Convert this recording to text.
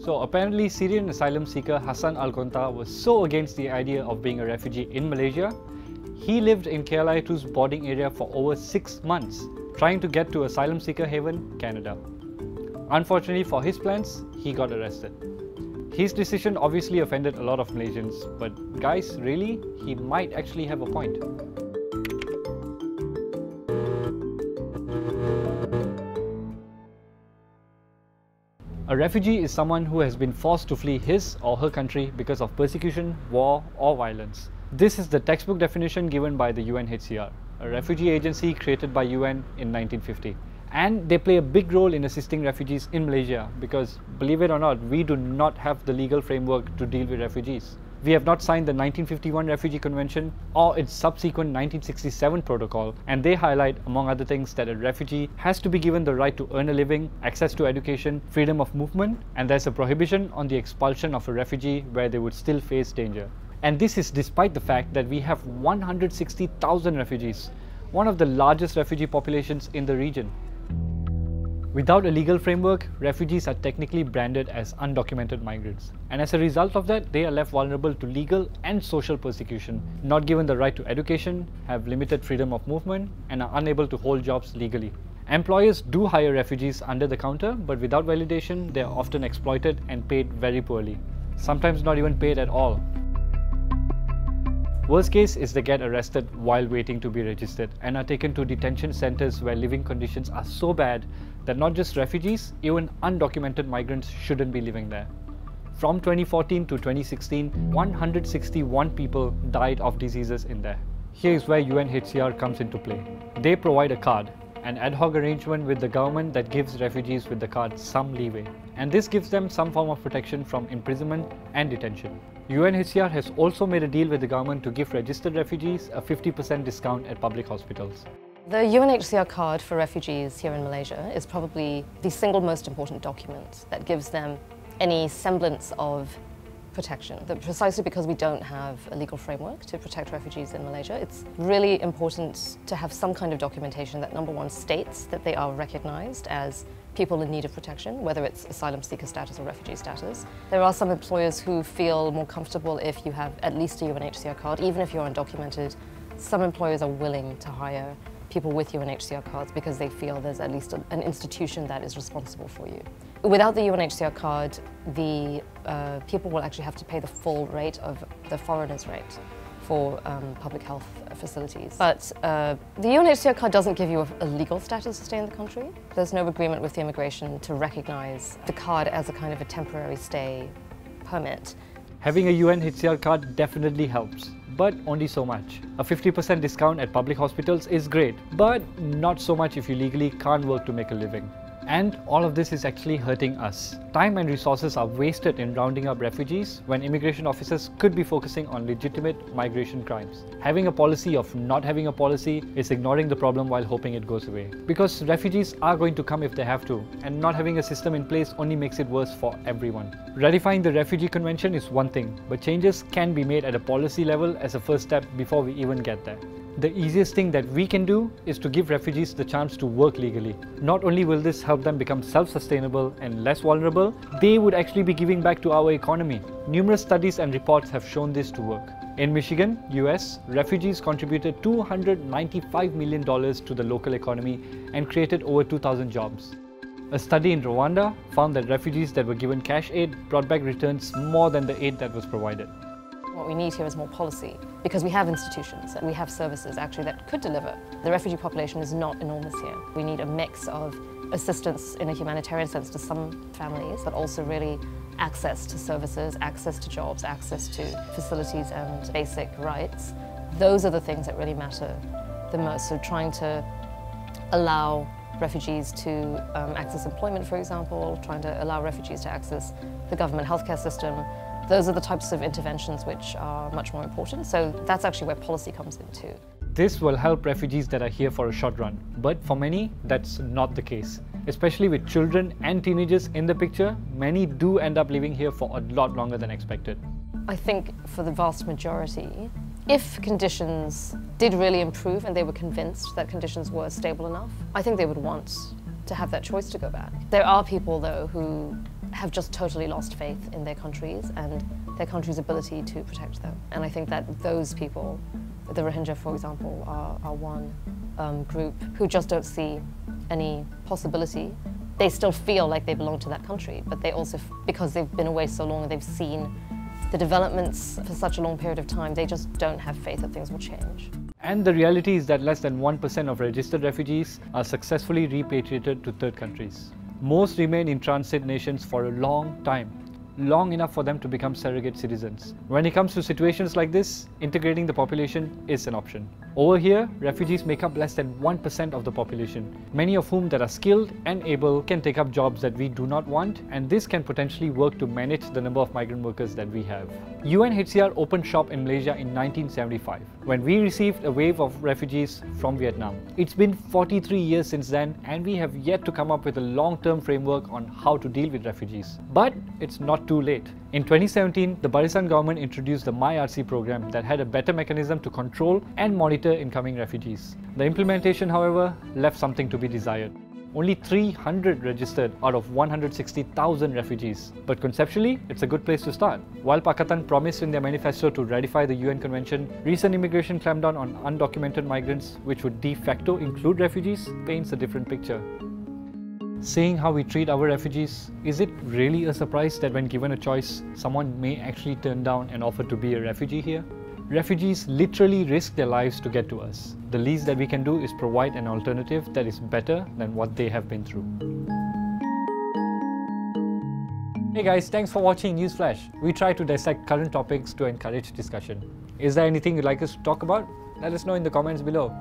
So apparently Syrian asylum seeker Hassan Al Kontar was so against the idea of being a refugee in Malaysia, he lived in KLIA2's boarding area for over 6 months, trying to get to asylum seeker haven, Canada. Unfortunately for his plans, he got arrested. His decision obviously offended a lot of Malaysians, but guys, really, he might actually have a point. A refugee is someone who has been forced to flee his or her country because of persecution, war, or violence. This is the textbook definition given by the UNHCR, a refugee agency created by UN in 1950. And they play a big role in assisting refugees in Malaysia because, believe it or not, we do not have the legal framework to deal with refugees. We have not signed the 1951 Refugee Convention or its subsequent 1967 protocol, and they highlight, among other things, that a refugee has to be given the right to earn a living, access to education, freedom of movement, and there's a prohibition on the expulsion of a refugee where they would still face danger. And this is despite the fact that we have 160,000 refugees, one of the largest refugee populations in the region. Without a legal framework, refugees are technically branded as undocumented migrants. And as a result of that, they are left vulnerable to legal and social persecution, not given the right to education, have limited freedom of movement, and are unable to hold jobs legally. Employers do hire refugees under the counter, but without validation, they are often exploited and paid very poorly. Sometimes not even paid at all. Worst case is they get arrested while waiting to be registered and are taken to detention centers where living conditions are so bad that not just refugees, even undocumented migrants shouldn't be living there. From 2014 to 2016, 161 people died of diseases in there. Here is where UNHCR comes into play. They provide a card, an ad hoc arrangement with the government that gives refugees with the card some leeway. And this gives them some form of protection from imprisonment and detention. UNHCR has also made a deal with the government to give registered refugees a 50% discount at public hospitals. The UNHCR card for refugees here in Malaysia is probably the single most important document that gives them any semblance of protection. Precisely because we don't have a legal framework to protect refugees in Malaysia, it's really important to have some kind of documentation that, number one, states that they are recognized as people in need of protection, whether it's asylum seeker status or refugee status. There are some employers who feel more comfortable if you have at least a UNHCR card, even if you're undocumented. Some employers are willing to hire people with UNHCR cards because they feel there's at least an institution that is responsible for you. Without the UNHCR card, the people will actually have to pay the full rate of the foreigner's rate for public health facilities. But the UNHCR card doesn't give you a legal status to stay in the country. There's no agreement with the immigration to recognize the card as a kind of a temporary stay permit. Having a UNHCR card definitely helps, but only so much. A 50% discount at public hospitals is great, but not so much if you legally can't work to make a living. And all of this is actually hurting us. Time and resources are wasted in rounding up refugees when immigration officers could be focusing on legitimate migration crimes. Having a policy of not having a policy is ignoring the problem while hoping it goes away. Because refugees are going to come if they have to, and not having a system in place only makes it worse for everyone. Ratifying the Refugee Convention is one thing, but changes can be made at a policy level as a first step before we even get there. The easiest thing that we can do is to give refugees the chance to work legally. Not only will this help them become self-sustainable and less vulnerable, they would actually be giving back to our economy. Numerous studies and reports have shown this to work. In Michigan, US, refugees contributed $295 million to the local economy and created over 2,000 jobs. A study in Rwanda found that refugees that were given cash aid brought back returns more than the aid that was provided. What we need here is more policy, because we have institutions and we have services actually that could deliver. The refugee population is not enormous here. We need a mix of assistance in a humanitarian sense to some families, but also really access to services, access to jobs, access to facilities and basic rights. Those are the things that really matter the most. So trying to allow refugees to access employment, for example, trying to allow refugees to access the government healthcare system. Those are the types of interventions which are much more important. So that's actually where policy comes in too. This will help refugees that are here for a short run, but for many, that's not the case. Especially with children and teenagers in the picture, many do end up living here for a lot longer than expected. I think for the vast majority, if conditions did really improve and they were convinced that conditions were stable enough, I think they would want to have that choice to go back. There are people though who have just totally lost faith in their countries and their country's ability to protect them. And I think that those people, the Rohingya, for example, are one group who just don't see any possibility. They still feel like they belong to that country, but they also, because they've been away so long and they've seen the developments for such a long period of time, they just don't have faith that things will change. And the reality is that less than 1% of registered refugees are successfully repatriated to third countries. Most remain in transit nations for a long time, long enough for them to become surrogate citizens. When it comes to situations like this, integrating the population is an option. Over here, refugees make up less than 1% of the population, many of whom that are skilled and able can take up jobs that we do not want, and this can potentially work to manage the number of migrant workers that we have. UNHCR opened shop in Malaysia in 1975, when we received a wave of refugees from Vietnam. It's been 43 years since then, and we have yet to come up with a long-term framework on how to deal with refugees. But it's not too late. In 2017, the Barisan government introduced the MyRC program that had a better mechanism to control and monitor incoming refugees. The implementation, however, left something to be desired. Only 300 registered out of 160,000 refugees. But conceptually, it's a good place to start. While Pakatan promised in their manifesto to ratify the UN Convention, recent immigration clampdown on undocumented migrants, which would de facto include refugees, paints a different picture. Seeing how we treat our refugees, is it really a surprise that when given a choice, someone may actually turn down an offer to be a refugee here? Refugees literally risk their lives to get to us. The least that we can do is provide an alternative that is better than what they have been through. Hey guys, thanks for watching NEWSFLASH. We try to dissect current topics to encourage discussion. Is there anything you'd like us to talk about? Let us know in the comments below.